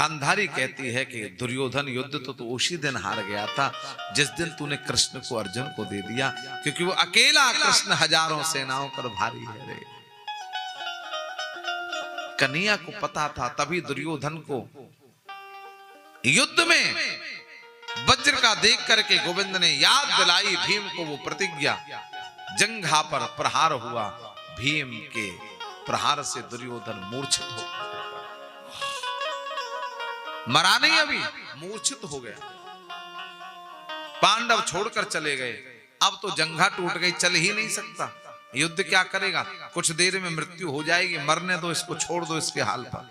गांधारी कहती है कि दुर्योधन युद्ध तो तू उसी दिन हार गया था जिस दिन तूने कृष्ण को अर्जुन को दे दिया, क्योंकि वो अकेला कृष्ण हजारों सेनाओं पर भारी है रे। कन्हैया को पता था, तभी दुर्योधन को युद्ध में वज्र का देख करके गोविंद ने याद दिलाई भीम को वो प्रतिज्ञा। जंघा पर प्रहार हुआ, भीम के प्रहार से दुर्योधन मूर्छित हो गया। मरा नहीं, अभी मूर्छित हो गया। पांडव छोड़कर चले गए। अब तो जंघा टूट गई, चल ही नहीं सकता, युद्ध क्या करेगा, कुछ देर में मृत्यु हो जाएगी, मरने दो इसको, छोड़ दो इसके हाल पर।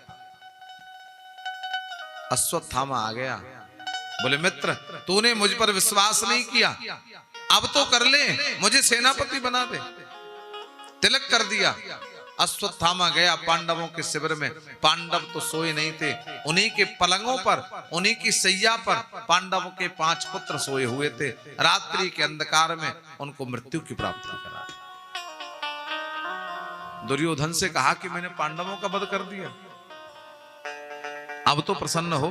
अश्वत्थामा आ गया, बोले मित्र तूने मुझ पर विश्वास नहीं किया, अब तो कर ले, मुझे सेनापति बना दे। तिलक कर दिया। अश्वत्थामा गया पांडवों के शिविर में। पांडव तो सोए नहीं थे, उन्हीं के पलंगों पर, उन्हीं की सैया पर पांडवों के 5 पुत्र सोए हुए थे। रात्रि के अंधकार में उनको मृत्यु की प्राप्ति करा। दुर्योधन से कहा कि मैंने पांडवों का वध कर दिया, अब तो प्रसन्न हो।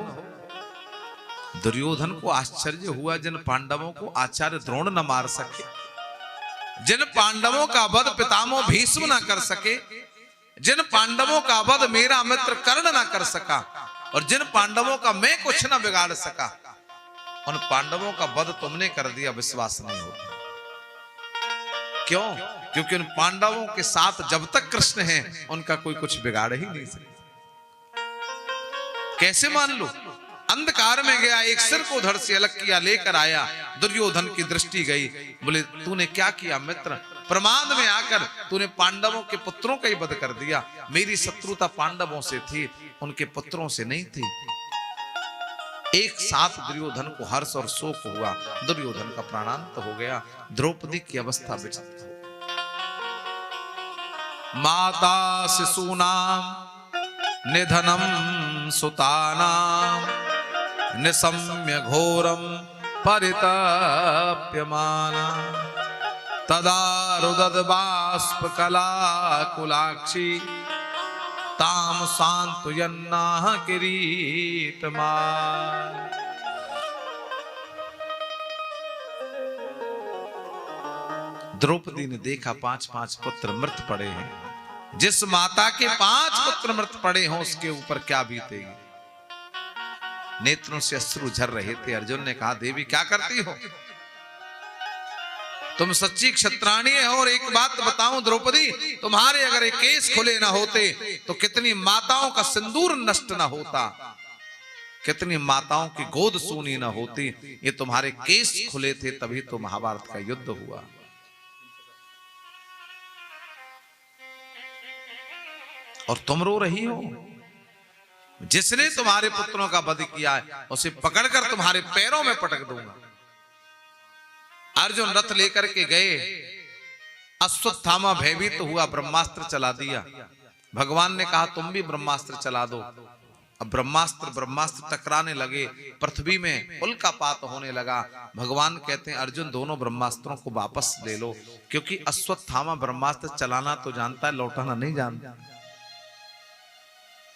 दुर्योधन को आश्चर्य हुआ, जिन पांडवों को आचार्य द्रोण न मार सके, जिन पांडवों का वध पितामह भीष्म न कर सके, जिन पांडवों का वध मेरा मित्र कर्ण न कर सका, और जिन पांडवों का मैं कुछ न बिगाड़ सका, उन पांडवों का वध तुमने कर दिया, विश्वास नहीं होता। क्यों? क्योंकि उन पांडवों के साथ जब तक कृष्ण हैं उनका कोई कुछ बिगाड़ ही नहीं सकता। कैसे मान लो? अंधकार में गया, एक सिर को धड़ से अलग किया, लेकर आया। दुर्योधन की दृष्टि गई, बोले तूने क्या किया मित्र, प्रमाद में आकर तूने पांडवों के पुत्रों का ही वध कर दिया। मेरी शत्रुता पांडवों से थी, उनके पुत्रों से नहीं थी। एक साथ दुर्योधन को हर्ष और शोक हुआ, दुर्योधन का प्राणांत हो गया। द्रौपदी की अवस्था विचित्र हो। माता शिशूनाम निधनम सुतानाम निशम्य घोरम परितप्यमाना तदा रुदद बाष्प कलाकुलाक्षी ताम सांत्वयन्ना किरीटमाल। द्रौपदी ने देखा 5-5 पुत्र मृत पड़े हैं। जिस माता के 5 पुत्र मृत पड़े हों उसके ऊपर क्या बीतेगी। नेत्रों से अश्रु झर रहे थे। अर्जुन ने कहा देवी क्या करती हो, तुम सच्ची क्षत्राणी हो। और एक बात बताऊं द्रौपदी, तुम्हारे अगर ये केस खुले ना होते तो कितनी माताओं का सिंदूर नष्ट ना होता, कितनी माताओं की गोद सूनी ना होती। ये तुम्हारे केस खुले थे तभी तो महाभारत का युद्ध हुआ। और तुम रो रही हो। जिसने तुम्हारे पुत्रों का वध किया है उसे पकड़कर तुम्हारे पैरों में पटक दूंगा। अर्जुन रथ लेकर के गए। अश्वत्थामा भयभीत हुआ, ब्रह्मास्त्र चला दिया। भगवान ने कहा तुम भी ब्रह्मास्त्र चला दो। अब ब्रह्मास्त्र टकराने लगे, पृथ्वी में उल्कापात होने लगा। भगवान कहते हैं अर्जुन दोनों ब्रह्मास्त्रों को वापस ले लो, क्योंकि अश्वत्थामा ब्रह्मास्त्र चलाना तो जानता है, लौटाना नहीं जानता।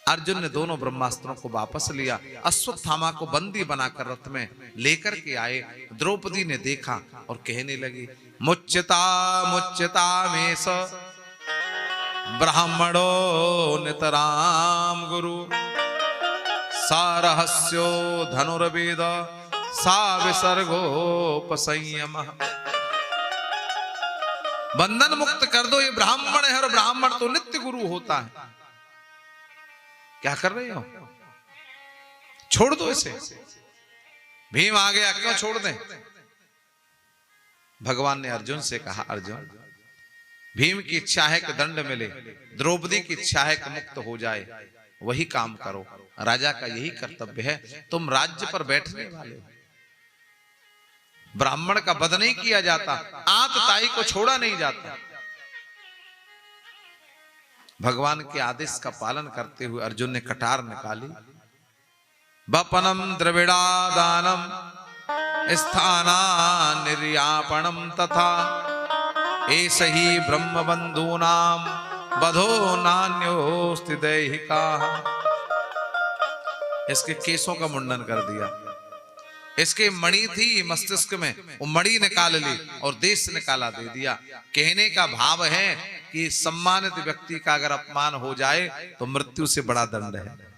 अर्जुन ने दोनों ब्रह्मास्त्रों को वापस लिया। अश्वत्थामा को बंदी बनाकर रथ में लेकर के आए। द्रौपदी ने देखा और कहने लगी मुच्यता मुच्यता मेष ब्राह्मणो नितराम गुरु सारहस्यो धनुर्वेद सा विसर्गोपसंयम। बंधन मुक्त कर दो, ये ब्राह्मण है और ब्राह्मण तो नित्य गुरु होता है। क्या कर रहे हो, छोड़ दो इसे। भीम आ गया, क्यों छोड़ दें। भगवान ने अर्जुन से कहा अर्जुन भीम की इच्छा है कि दंड मिले, द्रौपदी की इच्छा है कि मुक्त हो जाए, वही काम करो। राजा का यही कर्तव्य है। तुम राज्य पर बैठने वाले हो, ब्राह्मण का वध नहीं किया जाता, आतताई को छोड़ा नहीं जाता। भगवान के आदेश का पालन करते हुए अर्जुन ने कटार निकाली। बपनम द्रविड़ादानम स्थाना निर्यापणम तथा एष ही ब्रह्म बंधूनाम बधो नान्योस्ति दैहिका। इसके केसों का मुंडन कर दिया। इसके मणि थी मस्तिष्क में, वो मणि निकाल ली और देश निकाला दे दिया। कहने का भाव है कि सम्मानित व्यक्ति का अगर अपमान हो जाए तो मृत्यु से बड़ा दंड है।